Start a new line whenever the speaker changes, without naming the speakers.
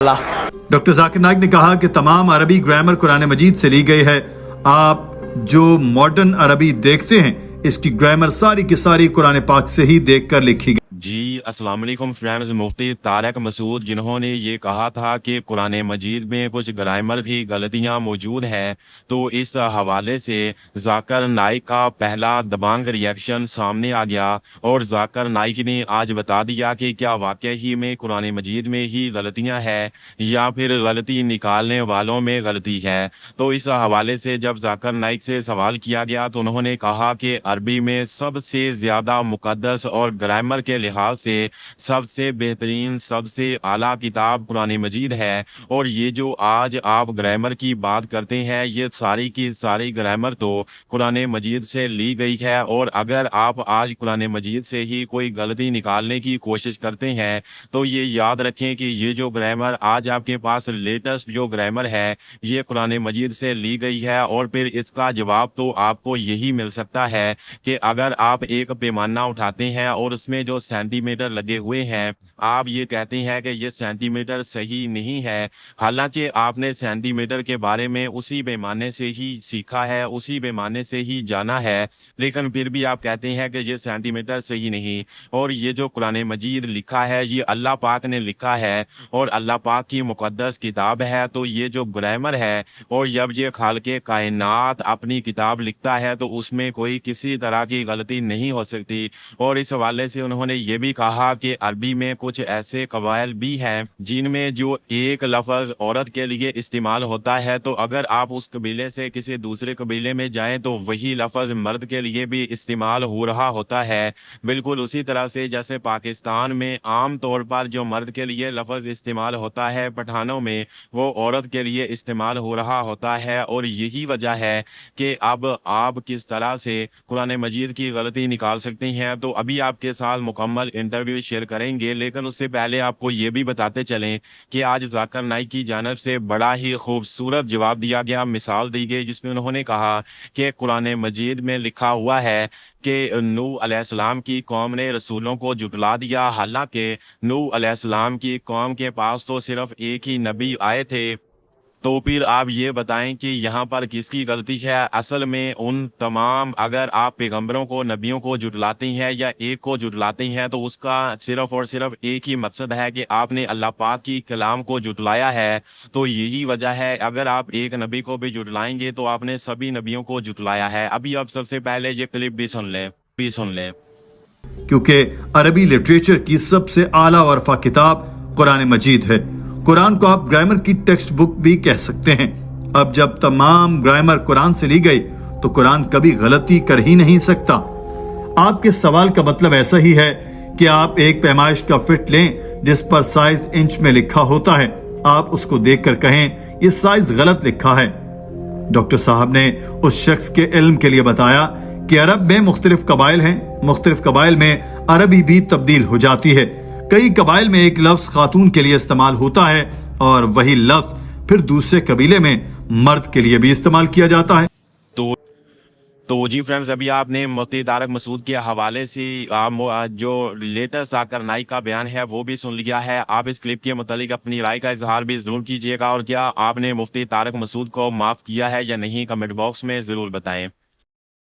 Doctor Zakir Naik نے کہا کہ تمام عربی گرامر قرآن مجید سے لی گئی ہے۔ آپ جو ماڈرن عربی دیکھتے ہیں اس کی گرامر ساری کی ساری قرآن پاک سے ہی دیکھ کر لکھی گئی۔
جی السلام علیکم فرینڈز، مفتی طارق مسعود جنہوں نے یہ کہا تھا کہ قرآن مجید میں کچھ گرامر بھی غلطیاں موجود ہیں، تو اس حوالے سے ذاکر نائک کا پہلا دبانگ ریئیکشن سامنے آ گیا اور ذاکر نائک نے آج بتا دیا کہ کیا واقعی ہی میں قرآن مجید میں ہی غلطیاں ہیں یا پھر غلطی نکالنے والوں میں غلطی ہے۔ تو اس حوالے سے جب ذاکر نائک سے سوال کیا گیا تو انہوں نے کہا کہ عربی میں سب سے زیادہ مقدس اور گرامر کے لحاظ سے سب سے بہترین سب سے اعلیٰ کتاب قرآن مجید ہے، اور یہ جو آج آپ گرامر کی بات کرتے ہیں یہ ساری کی ساری گرامر تو قرآن مجید سے لی گئی ہے، اور اگر آپ آج قرآن مجید سے ہی کوئی غلطی نکالنے کی کوشش کرتے ہیں تو یہ یاد رکھیں کہ یہ جو گرامر آج آپ کے پاس لیٹسٹ جو گرامر ہے یہ قرآن مجید سے لی گئی ہے، اور پھر اس کا جواب تو آپ کو یہی مل سکتا ہے کہ اگر آپ ایک پیمانہ اٹھاتے ہیں اور اس میں جو سینٹی میٹر لگے ہوئے ہیں آپ یہ کہتے ہیں کہ یہ سینٹی میٹر صحیح نہیں ہے، حالانکہ آپ نے سینٹی میٹر کے بارے میں اسی پیمانے سے ہی سیکھا ہے، اسی پیمانے سے ہی جانا ہے، لیکن پھر بھی آپ کہتے ہیں کہ یہ سینٹی میٹر صحیح نہیں۔ اور یہ جو قرآن مجید لکھا ہے یہ اللہ پاک نے لکھا ہے اور اللہ پاک کی مقدس کتاب ہے، تو یہ جو گرامر ہے اور جب یہ خالق کائنات اپنی کتاب لکھتا ہے تو اس میں کوئی کسی طرح کی غلطی نہیں ہو سکتی۔ اور اس حوالے سے انہوں نے یہ بھی کہا کہ عربی میں کچھ ایسے قبائل بھی ہیں جن میں جو ایک لفظ عورت کے لیے استعمال ہوتا ہے، تو اگر آپ اس قبیلے سے کسی دوسرے قبیلے میں جائیں تو وہی لفظ مرد کے لیے بھی استعمال ہو رہا ہوتا ہے، بالکل اسی طرح سے جیسے پاکستان میں عام طور پر جو مرد کے لیے لفظ استعمال ہوتا ہے پٹھانوں میں وہ عورت کے لیے استعمال ہو رہا ہوتا ہے۔ اور یہی وجہ ہے کہ اب آپ کس طرح سے قرآن مجید کی غلطی نکال سکتے ہیں، تو ابھی آپ کے ساتھ مکمل انٹرویو شیئر کریں گے، لیکن اس سے پہلے آپ کو یہ بھی بتاتے چلیں کہ آج ذاکر نائک کی جانب سے بڑا ہی خوبصورت جواب دیا گیا، مثال دی گئی جس میں انہوں نے کہا کہ قرآن مجید میں لکھا ہوا ہے کہ نوح علیہ السلام کی قوم نے رسولوں کو جھٹلا دیا، حالانکہ نوح علیہ السلام کی قوم کے پاس تو صرف ایک ہی نبی آئے تھے۔ تو پھر آپ یہ بتائیں کہ یہاں پر کس کی غلطی ہے؟ اصل میں ان تمام اگر آپ پیغمبروں کو نبیوں کو جھٹلاتے ہیں یا ایک کو جھٹلاتے ہیں تو اس کا صرف اور صرف ایک ہی مقصد ہے کہ آپ نے اللہ پاک کی کلام کو جھٹلایا ہے، تو یہی وجہ ہے اگر آپ ایک نبی کو بھی جھٹلائیں گے تو آپ نے سبھی نبیوں کو جھٹلایا ہے۔ ابھی آپ سب سے پہلے یہ کلپ بھی سن لیں۔
کیونکہ عربی لٹریچر کی سب سے اعلیٰ اور ارفع کتاب قرآن مجید ہے۔ قرآن کو آپ گرامر کی ٹیکسٹ بک بھی کہہ سکتے ہیں۔ اب جب تمام گرامر قرآن سے لی گئی تو قرآن کبھی غلطی کر ہی نہیں سکتا۔ آپ کے سوال کا مطلب ایسا ہی ہے کہ آپ ایک پیمائش کا فٹ لیں جس پر سائز انچ میں لکھا ہوتا ہے، آپ اس کو دیکھ کر کہیں یہ سائز غلط لکھا ہے۔ ڈاکٹر صاحب نے اس شخص کے علم کے لیے بتایا کہ عرب میں مختلف قبائل ہیں، مختلف قبائل میں عربی بھی تبدیل ہو جاتی ہے۔ کئی قبائل میں ایک لفظ خاتون کے لیے استعمال ہوتا ہے اور وہی لفظ پھر دوسرے قبیلے میں مرد کے لیے بھی استعمال کیا جاتا ہے۔
تو جی فرینڈز، ابھی آپ نے مفتی طارق مسعود کے حوالے سے جو لیٹسٹ ذاکر نائک کا بیان ہے وہ بھی سن لیا ہے۔ آپ اس کلپ کے متعلق اپنی رائے کا اظہار بھی ضرور کیجیے گا، اور کیا آپ نے مفتی طارق مسعود کو معاف کیا ہے یا نہیں کمنٹ باکس میں ضرور بتائیں۔